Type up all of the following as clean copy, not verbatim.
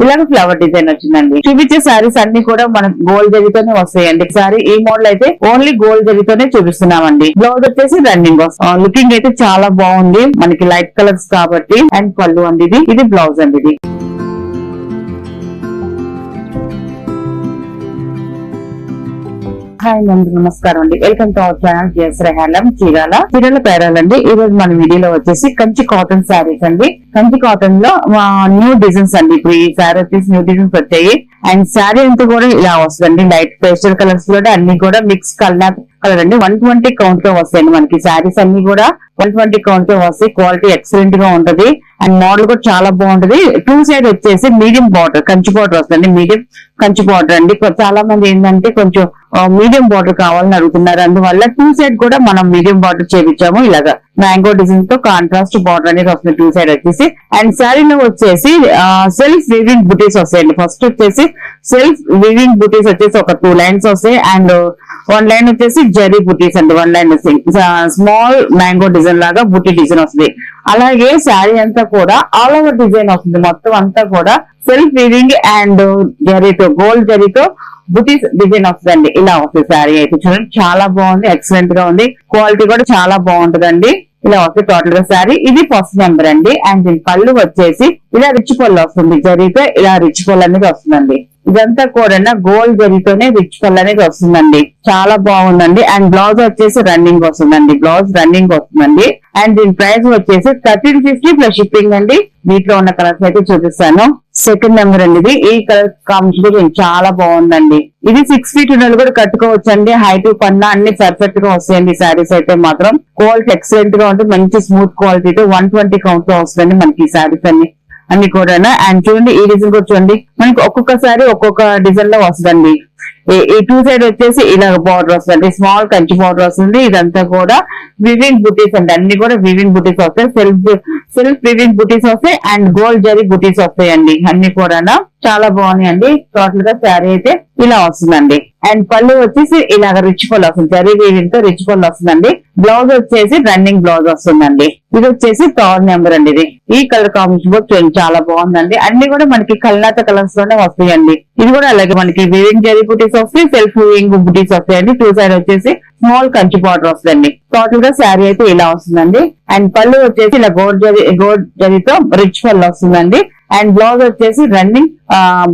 ఇలాగ flower design వచ్చిందండి. చూపించే సారీస్ అన్ని కూడా మనకు గోల్డ్ జరీతోనే వస్తాయండి. సారీ ఈ మోడల్ అయితే ఓన్లీ గోల్డ్ జరీతోనే చూపిస్తున్నామండి. బ్లౌజ్ వచ్చేసి రన్నింగ్ వస్తుంది. లుకింగ్ అయితే చాలా బాగుంది, మనకి లైట్ కలర్స్ కాబట్టి. అండ్ పళ్ళు అండి, ఇది బ్లౌజ్ అండి. ఇది హాయ్ అందరూ, నమస్కారం అండి. Welcome to our channel Jayasree handloom Chirala పేరాలండి. ఈ రోజు మన వీడియోలో వచ్చేసి కంచి కాటన్ శారీస్ అండి. కంచి కాటన్ లో న్యూ డిజైన్స్ అండి. ఇప్పుడు ఈ శారీ వచ్చేసి న్యూ డిజైన్స్ వచ్చాయి. అండ్ శారీ అంతా కూడా ఇలా వస్తుందండి. లైట్ పేస్టల్ కలర్స్ కూడా అన్ని కూడా మిక్స్ కలర్ అండి. 120 కౌంట్ తో వస్తాయండి మనకి శారీస్ అన్ని కూడా. 120 కౌంట్ తో వస్తాయి. క్వాలిటీ ఎక్సలెంట్ గా ఉంటది. అండ్ మోడల్ కూడా చాలా బాగుంటది. టూ సైడ్ వచ్చేసి మీడియం బార్డర్, కంచి బార్డర్ వస్తుంది. మీడియం కంచి బార్డర్ అండి. చాలా మంది ఏంటంటే కొంచెం మీడియం బార్డర్ కావాలని అడుగుతున్నారు. అందువల్ల టూ సైడ్ కూడా మనం మీడియం బార్డర్ చేయించాము. ఇలాగా మ్యాంగో డిజైన్ తో కాంట్రాస్ట్ బార్డర్ అనేది వస్తుంది టూ సైడ్ వచ్చేసి. అండ్ శారీలో వచ్చేసి సెల్ఫ్ వీవింగ్ బుటీస్ వస్తాయండి. ఫస్ట్ వచ్చేసి సెల్ఫ్ వీవింగ్ బుటీస్ వచ్చేసి ఒక 2 లైన్స్ వస్తాయి. అండ్ 1 లైన్ వచ్చేసి జరీ బుటీస్ అండి. 1 లైన్ స్మాల్ మ్యాంగో డిజైన్ లాగా బుటీ డిజైన్ వస్తుంది. అలాగే శారీ అంతా కూడా ఆల్ ఓవర్ డిజైన్ వస్తుంది. మొత్తం అంతా కూడా సెల్ఫ్ వీవింగ్ అండ్ జరీతో, గోల్డ్ జరీతో బుటీస్ డిజైన్ వస్తుందండి. ఇలా వస్తుంది శారీ అయితే. చూడండి చాలా బాగుంది, ఎక్సలెంట్ గా ఉంది. క్వాలిటీ కూడా చాలా బాగుంటదండి. ఇలా వస్తుంది టోటల్ గా శారీ. ఇది ఫస్ట్ నెంబర్ అండి. అండ్ దీని పళ్ళు వచ్చేసి ఇలా రిచ్ పళ్ళు వస్తుంది. జరీతో ఇలా రిచ్ పళ్ళు అనేది వస్తుందండి. ఇదంతా కూడా గోల్డ్ జరీతోనే రిచ్ పళ్ళు అనేది వస్తుందండి. చాలా బాగుందండి. అండ్ బ్లౌజ్ వచ్చేసి రన్నింగ్ వస్తుందండి. బ్లౌజ్ రన్నింగ్ వస్తుందండి. అండ్ దీని ప్రైస్ వచ్చేసి 1350 ప్లస్ షిప్పింగ్ అండి. వీటిలో ఉన్న కలర్స్ అయితే చూపిస్తాను. సెకండ్ నెంబర్ అండి. ఇది ఈ కలర్ కాంబినేషన్ చాలా బాగుందండి. ఇది 6 ఫీట్ ఉన్న కూడా కట్టుకోవచ్చు అండి. హైట్ పన్నా అన్ని పర్ఫెక్ట్ గా వస్తాయండి. శారీస్ అయితే మాత్రం క్వాలిటీ ఎక్సలెంట్ గా ఉంటుంది. మంచి స్మూత్ క్వాలిటీతో 120 కౌంట్ తో వస్తుందండి మనకి ఈ శారీస్ అన్ని కూడా. అండ్ చూడండి ఈ డిజైన్ కూడా చూడండి, మనకి ఒక్కొక్కసారి ఒక్కొక్క డిజైన్ లో వస్తుందండి. ఈ టూ సైడ్ వచ్చేసి ఇలా బార్డర్ వస్తుంది. స్మాల్ కంచి బార్డర్ వస్తుంది. ఇదంతా కూడా వివింగ్ బుటీస్ అండి. అన్ని కూడా వివింగ్ బుటీస్ వస్తాయి. సెల్ఫ్ వివింగ్ బుటీస్ వస్తాయి. అండ్ గోల్డ్ జరీ బుటీస్ వస్తాయండి. అన్ని కూడా చాలా బాగున్నాయండి. టోటల్ గా శారీ అయితే ఇలా వస్తుందండి. అండ్ పళ్ళు వచ్చేసి ఇలాగ రిచ్ పళ్ళు వస్తుంది. జరీ వీవింగ్ తో రిచ్ పళ్ళు వస్తుందండి. బ్లౌజ్ వచ్చేసి రన్నింగ్ బ్లౌజ్ వస్తుందండి. ఇది వచ్చేసి థర్డ్ నెంబర్ అండి. ఇది ఈ కలర్ కాంబినేషన్ కూడా చాలా బాగుందండి. అన్ని కూడా మనకి కల్నాత కలర్స్ లోనే వస్తాయండి. ఇది కూడా అలాగే మనకి వీవింగ్ జరీ బుటీస్ వస్తాయి. సెల్ఫ్ వీవింగ్ బుటీస్ వస్తాయండి. టూ సైడ్ వచ్చేసి స్మాల్ కంచి బార్డర్ వస్తుందండి. టోటల్ గా శారీ అయితే ఇలా వస్తుందండి. అండ్ పళ్ళు వచ్చేసి ఇలా గోల్డ్ జరీతో రిచ్ పళ్ళు వస్తుందండి. అండ్ బ్లౌజ్ వచ్చేసి రన్నింగ్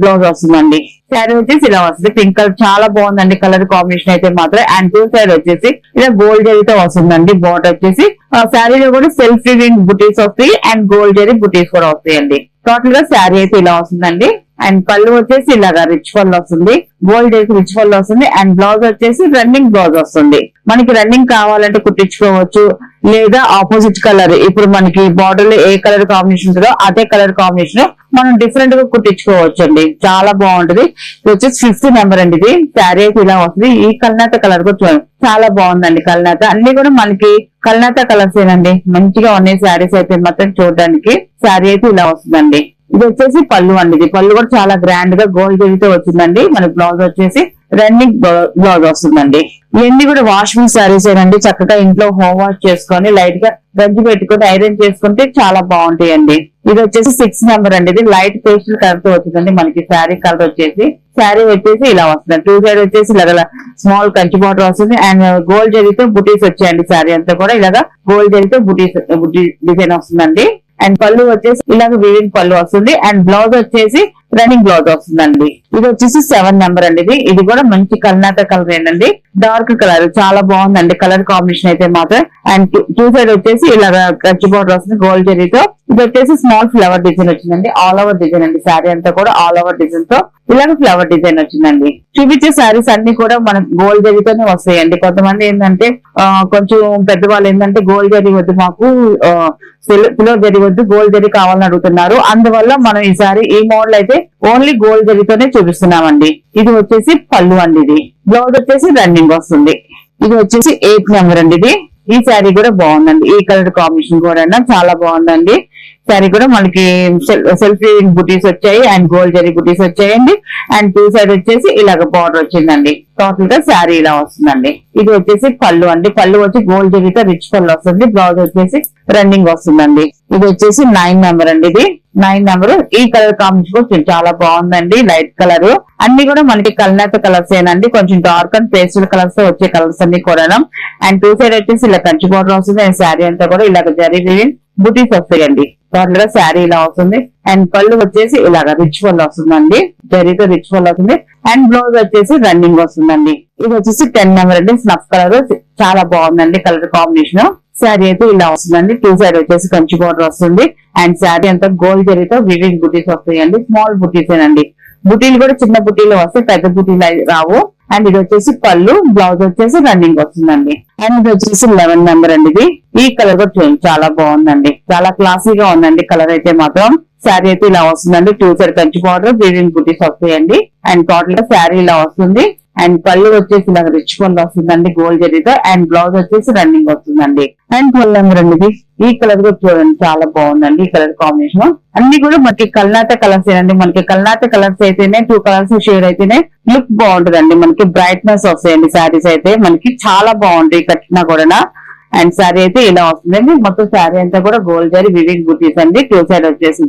బ్లౌజ్ వస్తుందండి. శారీ వచ్చేసి ఇలా వస్తుంది. పింక్ కలర్ చాలా బాగుందండి కలర్ కాంబినేషన్ అయితే మాత్రం. అండ్ టూ సైడ్ వచ్చేసి ఇలా గోల్డ్ జరీతో వస్తుందండి. బార్డర్ వచ్చేసి శారీలో కూడా సెల్ఫ్ వీవింగ్ బుటీస్ వస్తాయి. అండ్ గోల్డ్ జరీ బుటీస్ కూడా వస్తాయండి. టోటల్ గా శారీ అయితే ఇలా వస్తుందండి. అండ్ పళ్ళు వచ్చేసి ఇలాగా రిచ్ పళ్ళు వస్తుంది. గోల్డ్ చేసి రిచ్ పళ్ళు వస్తుంది. అండ్ బ్లౌజ్ వచ్చేసి రన్నింగ్ బ్లౌజ్ వస్తుంది. మనకి రన్నింగ్ కావాలంటే కుట్టించుకోవచ్చు, లేదా ఆపోజిట్ కలర్ ఇప్పుడు మనకి బార్డర్ లో ఏ కలర్ కాంబినేషన్ ఉంటుందో అదే కలర్ కాంబినేషన్ మనం డిఫరెంట్ గా కుట్టించుకోవచ్చు అండి. చాలా బాగుంటది. ఇది వచ్చేసి 5th నెంబర్ అండి. ఇది శారీ అయితే ఇలా వస్తుంది. ఈ కల్నాత కలర్ కూడా చాలా బాగుందండి. కల్నాత అన్ని కూడా మనకి కల్నాత కలర్స్ ఏనండి. మంచిగా ఉన్నాయి శారీస్ అయితే మాత్రం చూడడానికి. శారీ అయితే ఇలా వస్తుందండి. ఇది వచ్చేసి పళ్ళు అండి. ఇది పళ్ళు కూడా చాలా గ్రాండ్ గా గోల్డ్ జరీతో వచ్చిందండి. మన బ్లౌజ్ వచ్చేసి రన్నింగ్ బ్లౌజ్ వస్తుందండి. ఇవన్నీ కూడా వాషింగ్ శారీస్ ఏనండి. చక్కగా ఇంట్లో హోమ్ వాష్ చేసుకొని లైట్ గా గంజి పెట్టుకుని ఐరన్ చేసుకుంటే చాలా బాగుంటాయండి. ఇది వచ్చేసి 6th నెంబర్ అండి. ఇది లైట్ పేస్టల్ కలర్ తో వచ్చిందండి మనకి శారీ కలర్ వచ్చేసి. శారీ వచ్చేసి ఇలా వస్తుంది. టూ సైడ్ వచ్చేసి ఇలాగ స్మాల్ కంచి బార్డర్ వస్తుంది. అండ్ గోల్డ్ జరీతో బుటీస్ వచ్చాయండి. శారీ అంతా కూడా ఇలాగా గోల్డ్ జరీతో బుటీ డిజైన్ వస్తుందండి. అండ్ పళ్ళు వచ్చేసి ఇలాగ వీవింగ్ పళ్ళు వస్తుంది. అండ్ బ్లౌజ్ వచ్చేసి రన్నింగ్ బ్లౌజ్ వస్తుందండి. ఇది వచ్చేసి 7th నెంబర్ అండి. ఇది కూడా మంచి కల్నాత కలర్ ఏంటండి. డార్క్ కలర్ చాలా బాగుందండి కలర్ కాంబినేషన్ అయితే మాత్రం. అండ్ టూ సైడ్ వచ్చేసి ఇలాగ కంచి బార్డర్ వస్తుంది గోల్డ్ జరీతో. ఇది వచ్చేసి స్మాల్ ఫ్లవర్ డిజైన్ వచ్చిందండి. ఆల్ ఓవర్ డిజైన్ అండి. శారీ అంతా కూడా ఆల్ ఓవర్ డిజైన్ తో ఇలాగ ఫ్లవర్ డిజైన్ వచ్చిందండి. చూపించే శారీస్ అన్ని కూడా మనకు గోల్డ్ జరీతోనే వస్తాయండి. కొంతమంది ఏంటంటే కొంచెం పెద్దవాళ్ళు ఏంటంటే గోల్డ్ జరీ వద్దు, మాకు సిల్వర్ జరీ వద్దు, గోల్డ్ జరీ కావాలని అడుగుతున్నారు. అందువల్ల మనం ఈసారి ఈ మోడల్ అయితే ఓన్లీ గోల్డ్ జరీతోనే చూపిస్తున్నామండి. ఇది వచ్చేసి పళ్ళు అండి. ఇది బ్లౌజ్ వచ్చేసి రన్నింగ్ వస్తుంది. ఇది వచ్చేసి 8th నెంబర్ అండి. ఇది ఈ శారీ కూడా బాగుందండి. ఈ కలర్ కాంబినేషన్ కూడా చాలా బాగుందండి. శారీ కూడా మనకి సెల్ఫ్ వీవింగ్ బుటీస్ వచ్చాయి అండ్ గోల్డ్ జరీ బుటీస్ వచ్చాయండి. అండ్ టూ సైడ్ వచ్చేసి ఇలాగ బార్డర్ వచ్చిందండి. టోటల్ గా శారీ ఇలా వస్తుందండి. ఇది వచ్చేసి పళ్ళు అండి. పళ్ళు వచ్చి గోల్డ్ జరీతో రిచ్ పళ్ళు వస్తుంది. బ్లౌజ్ వచ్చేసి రన్నింగ్ వస్తుందండి. ఇది వచ్చేసి 9 నెంబర్ అండి. ఇది 9 నెంబర్. ఈ కలర్ కాంబినేషన్ చాలా బాగుందండి. లైట్ కలర్ అన్ని కూడా మనకి కల్నేత కలర్స్ ఏనండి. కొంచెం డార్క్ అండ్ పేస్టల్ కలర్స్ తో వచ్చే కలర్స్ అన్ని కూడా. అండ్ టూ సైడ్ వచ్చేసి ఇలా కంచి బార్డర్ వస్తుంది. అండ్ శారీ అంతా కూడా ఇలాగ జరీ వీవింగ్ బుటీస్ వస్తాయండి. టోటల్ గా శారీ ఇలా వస్తుంది. అండ్ పళ్ళు వచ్చేసి ఇలాగ రిచ్ పళ్ళు వస్తుందండి. జరీతో రిచ్ పళ్ళు వస్తుంది. అండ్ బ్లౌజ్ వచ్చేసి రన్నింగ్ వస్తుందండి. ఇది వచ్చేసి 10 నెంబర్ అండి. స్నఫ్ కలర్ చాలా బాగుందండి కలర్ కాంబినేషన్. శారీ అయితే ఇలా వస్తుందండి. టూ సైడ్ వచ్చేసి కంచి బార్డర్ వస్తుంది. అండ్ శారీ అంతా గోల్డ్ జరీతో వివింగ్ బుటీస్ వస్తాయండి. స్మాల్ బుటీస్ ఏనండి. బుటీలు కూడా చిన్న బుటీలు వస్తాయి, పెద్ద బుటీలు రావు. అండ్ ఇది వచ్చేసి పళ్ళు, బ్లౌజ్ వచ్చేసి రన్నింగ్ వస్తుందండి. అండ్ ఇది వచ్చేసి 11 నెంబర్ అండి. ఇది ఈ కలర్ కూడా చాలా బాగుందండి. చాలా క్లాసీగా ఉందండి కలర్ అయితే మాత్రం. శారీ అయితే ఇలా వస్తుందండి. Two side Kanchi border weaving బుటీస్ వస్తాయండి. అండ్ టోటల్ గా శారీ ఇలా వస్తుంది. అండ్ పళ్ళు వచ్చేసి ఇలా రిచ్ పళ్ళు వస్తుందండి గోల్డ్ జరీతో. అండ్ బ్లౌజ్ వచ్చేసి రన్నింగ్ వస్తుందండి. అండ్ 12 నెంబర్ అండి. ఈ కలర్ కూడా చూడండి చాలా బాగుందండి. ఈ కలర్ కాంబినేషన్ అన్ని కూడా మనకి కల్నాత కలర్స్ ఏనండి. మనకి కల్నాత కలర్స్ అయితేనే 2 కలర్స్ షేడ్ అయితేనే లుక్ బాగుంటుందండి. మనకి బ్రైట్నెస్ వస్తాయండి. శారీస్ అయితే మనకి చాలా బాగుంటాయి కట్టినా కూడా. అండ్ శారీ అయితే ఇలా వస్తుందండి. మొత్తం శారీ అంతా కూడా గోల్డ్ జరీ వివింగ్ బుటీస్ అండి. టూ సైడ్ వచ్చేసి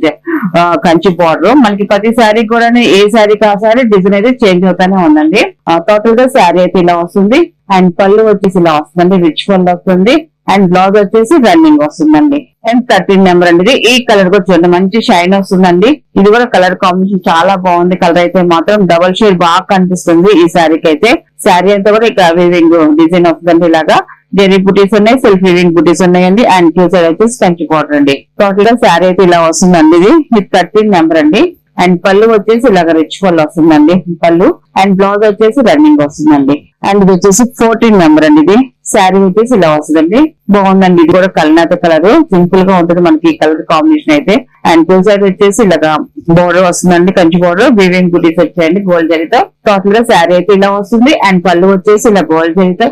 కంచి బార్డర్. మనకి ప్రతి శారీ కూడా ఏ శారీకి ఆ శారీ డిజైన్ అయితే చేంజ్ అవుతానే ఉందండి. టోటల్ గా శారీ అయితే ఇలా వస్తుంది. అండ్ పళ్ళు వచ్చేసి ఇలా వస్తుందండి. రిచ్ పళ్ళు వస్తుంది. అండ్ బ్లౌజ్ వచ్చేసి రన్నింగ్ వస్తుందండి. అండ్ 13 నెంబర్ అండి. ఈ కలర్ కూడా చూడండి మంచి షైన్ వస్తుందండి. ఇది కూడా కలర్ కాంబినేషన్ చాలా బాగుంది. కలర్ అయితే మాత్రం డబల్ షేడ్ బాగా కనిపిస్తుంది ఈ శారీకి అయితే. శారీ అంతా కూడా ఇక వీవింగ్ డిజైన్ వస్తుందండి. ఇలాగా జెరీ బుటీస్ ఉన్నాయి, సెల్ఫ్ వీవింగ్ బుటీస్ ఉన్నాయండి. అండ్ టూ సైడ్ వచ్చేసి కంచి బార్డర్ అండి. టోటల్ గా శారీ అయితే ఇలా వస్తుందండి. ఇది 13 నెంబర్ అండి. అండ్ పళ్ళు వచ్చేసి ఇలాగ రిచ్ పళ్ళు వస్తుందండి పళ్ళు. అండ్ బ్లౌజ్ వచ్చేసి రన్నింగ్ వస్తుందండి. అండ్ ఇది వచ్చేసి 14 నెంబర్ అండి. ఇది శారీ వచ్చేసి ఇలా వస్తుందండి. బాగుందండి. ఇది కూడా కల్నాత కలర్ సింపుల్ గా ఉంటుంది మనకి ఈ కలర్ కాంబినేషన్ అయితే. అండ్ టూ సైడ్ వచ్చేసి ఇలాగా బోర్డర్ వస్తుందండి. కంచి బోర్డర్ వివింగ్ బుటీస్ వచ్చాయండి గోల్డ్ జరీతో. టోటల్ గా శారీ అయితే ఇలా వస్తుంది. అండ్ పళ్ళు వచ్చేసి ఇలా గోల్డ్ జరీతో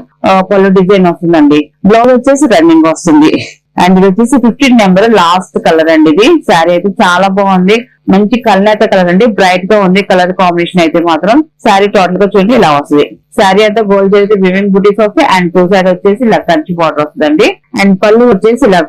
పళ్ళు డిజైన్ వస్తుందండి. బ్లౌజ్ వచ్చేసి రన్నింగ్ వస్తుంది. అండ్ ఇది వచ్చేసి 15 నెంబర్ లాస్ట్ కలర్ అండి. ఇది శారీ అయితే చాలా బాగుంది. మంచి కల్నేత కలర్ అండి. బ్రైట్ గా ఉంది కలర్ కాంబినేషన్ అయితే మాత్రం. శారీ టోటల్ గా చూడండి ఇలా వస్తుంది. శారీ అంతా గోల్డ్ జరీ వివింగ్ బుటీస్ వస్తాయి. అండ్ టూ సైడ్ వచ్చేసి ఇలా కంచి బార్డర్ వస్తుందండి. అండ్ పళ్ళు వచ్చేసి ఇలా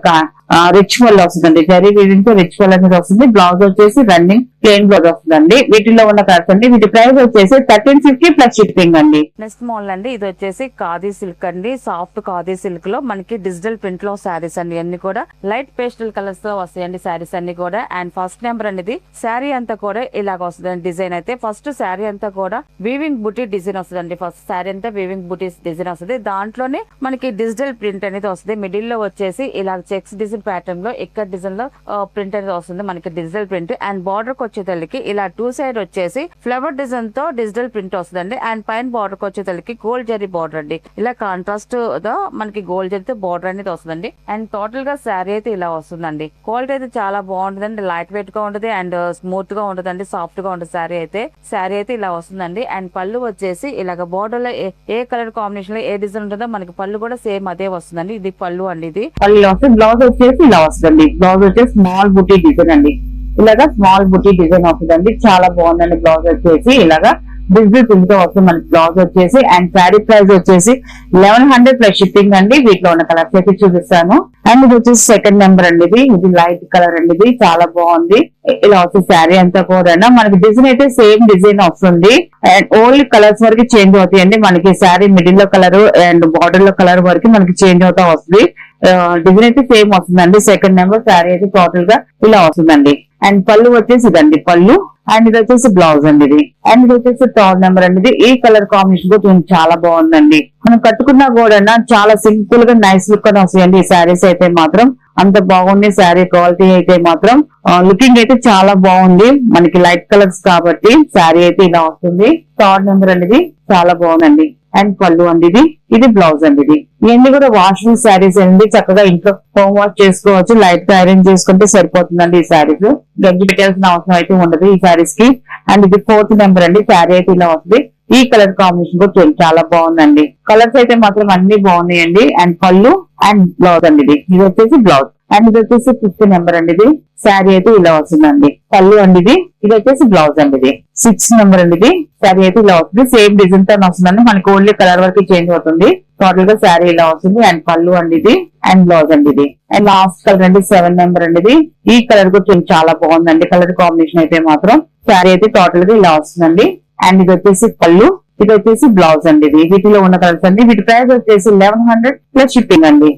రిచ్ పళ్ళు వస్తుందండి. జరీ వివింగ్ తో రిచ్ పళ్ళు అనేది వస్తుంది. బ్లౌజ్ వచ్చేసి రన్నింగ్ ప్లెయిన్ బ్లౌజ్ వస్తుందండి. వీటిలో ఉన్న కలర్స్ అండి. వీటి ప్రైస్ వచ్చేసి 1350 ప్లస్ షిప్పింగ్ అండి. నెక్స్ట్ మోడల్ అండి. ఇది వచ్చేసి ఖాదీ సిల్క్ అండి. సాఫ్ట్ ఖాదీ సిల్క్ లో మనకి డిజిటల్ ప్రింట్ లో శారీస్ అండి. అన్ని కూడా లైట్ పేస్టల్ కలర్స్ తో వస్తాయండి శారీస్ అన్ని కూడా. అండ్ ఫస్ట్ నెంబర్ అనేది శారీ అంతా కూడా ఇలాగ వస్తుంది డిజైన్ అయితే. ఫస్ట్ శారీ అంతా కూడా వీవింగ్ బుటీ డిజైన్ వస్తుందండి. ఫస్ట్ శారీ అంతా వీవింగ్ బుటీస్ డిజైన్ వస్తుంది. దాంట్లోనే మనకి డిజిటల్ ప్రింట్ అనేది వస్తుంది. మిడిల్ లో వచ్చేసి ఇలా చెక్స్ డిజైన్ ప్యాటర్న్ లో ఇక్కడ డిజైన్ లో ప్రింట్ అనేది వస్తుంది మనకి డిజిటల్ ప్రింట్. అండ్ బార్డర్ వచ్చేతలకి ఇలా టూ సైడ్ వచ్చేసి ఫ్లవర్ డిజైన్ తో డిజిటల్ ప్రింట్ వస్తుందండి. అండ్ పైన బార్డర్ వచ్చేతలకి గోల్డ్ జరీ బార్డర్ అండి. ఇలా కాంట్రాస్ట్ తో మనకి గోల్డ్ జరీతో బార్డర్ అనేది వస్తుందండి. అండ్ టోటల్ గా శారీ అయితే ఇలా వస్తుందండి. క్వాలిటీ అయితే చాలా బాగుంటుందండి. లైట్ వెయిట్ గా ఉంటుంది అండ్ స్మూత్ గా ఉంటుందండి. సాఫ్ట్ గా ఉంటుంది శారీ అయితే. శారీ అయితే ఇలా వస్తుందండి. అండ్ పళ్ళు వచ్చేసి ఇలాగ బార్డర్ లో ఏ కలర్ కాంబినేషన్ లో ఏ డిజైన్ ఉంటుందో మనకి పళ్ళు కూడా సేమ్ అదే వస్తుందండి. ఇది పళ్ళు అండి. ఇది పళ్ళు వస్తుంది. బ్లౌజ్ వచ్చేసి ఇలా వస్తుంది. బ్లౌజ్ వచ్చేసి స్మాల్ బుటీ డిజైన్ అండి. ఇలాగా స్మాల్ బుటీ డిజైన్ వస్తుందండి. చాలా బాగుందండి. బ్లౌజ్ వచ్చేసి ఇలాగా డిజిటల్ ప్రింట్ తో వస్తుంది మనకి బ్లౌజ్ వచ్చేసి. అండ్ శారీ ప్రైస్ వచ్చేసి 1100 ప్లస్ షిప్పింగ్ అండి. వీటిలో ఉన్న కలర్స్ అయితే చూపిస్తాను. అండ్ ఇది వచ్చేసి సెకండ్ నెంబర్ అండి. ఇది లైట్ కలర్ అండి. ఇది చాలా బాగుంది. ఇలా వస్తుంది శారీ అంతా కూడా. మనకి డిజైన్ అయితే సేమ్ డిజైన్ వస్తుంది. అండ్ ఓన్లీ కలర్స్ వరకు చేంజ్ అవుతాయండి. మనకి శారీ మిడిల్ లో కలర్ అండ్ బార్డర్ లో కలర్ వరకు మనకి చేంజ్ అవుతా వస్తుంది. డిజైన్ అయితే సేమ్ వస్తుందండి. సెకండ్ నెంబర్ శారీ అయితే టోటల్ గా ఇలా వస్తుందండి. అండ్ పళ్ళు వచ్చేసి ఇదండి పళ్ళు. అండ్ ఇది వచ్చేసి బ్లౌజ్ అండి. ఇది అండ్ ఇది వచ్చేసి థర్డ్ నెంబర్ అండి. ఈ కలర్ కాంబినేషన్ కూడా చాలా బాగుందండి. మనం కట్టుకున్నా కూడా చాలా సింపుల్ గా నైస్ లుక్ అని వస్తాయండి ఈ శారీస్ అయితే మాత్రం. అంత బాగుంది శారీ క్వాలిటీ అయితే మాత్రం. లుకింగ్ అయితే చాలా బాగుంది. మనకి లైట్ కలర్స్ కాబట్టి శారీ అయితే ఇలా వస్తుంది. థర్డ్ నెంబర్ అండి. చాలా బాగుందండి. అండ్ పళ్ళు అండి. ఇది బ్లౌజ్ అండి. ఇవన్నీ కూడా వాషబుల్ శారీస్ అండి. చక్కగా ఇంట్లో హోమ్ వాష్ చేసుకోవచ్చు. లైట్ గా ఐరన్ చేసుకుంటే సరిపోతుందండి ఈ శారీస్. గంజి పెట్టాల్సిన అవసరం అయితే ఉండదు ఈ శారీస్ కి. అండ్ ఇది ఫోర్త్ నెంబర్ అండి. శారీ అయితే ఇలా వస్తుంది. ఈ కలర్ కాంబినేషన్ కూడా చూడండి చాలా బాగుందండి. కలర్స్ అయితే మాత్రం అన్ని బాగున్నాయండి. అండ్ పళ్ళు అండ్ బ్లౌజ్ అండి ఇది వచ్చేసి బ్లౌజ్. అండ్ ఇది వచ్చేసి 5th నెంబర్ అండి. ఇది శారీ అయితే ఇలా వస్తుందండి. పళ్ళు అండి ఇది వచ్చేసి బ్లౌజ్ అండి. ఇది 6th నెంబర్ అండి. ఇది శారీ అయితే ఇలా వస్తుంది. సేమ్ డిజైన్ తో వస్తుందండి. మనకి ఓన్లీ కలర్ వరకు చేంజ్ అవుతుంది. టోటల్ గా శారీ ఇలా వస్తుంది. అండ్ పళ్ళు అండి ఇది అండ్ బ్లౌజ్ అండి ఇది. అండ్ లాస్ట్ కలర్ అండి 7 నెంబర్ అండి. ఈ కలర్ కూడా చాలా బాగుందండి. కలర్ కాంబినేషన్ అయితే మాత్రం శారీ అయితే టోటల్ గా ఇలా వస్తుందండి. అండ్ ఇది వచ్చేసి పళ్ళు, ఇది వచ్చేసి బ్లౌజ్ అండి. వీటిలో ఉన్న కలర్స్ అండి. వీటి ప్రైస్ వచ్చేసి 1100 ప్లస్ షిప్పింగ్ అండి.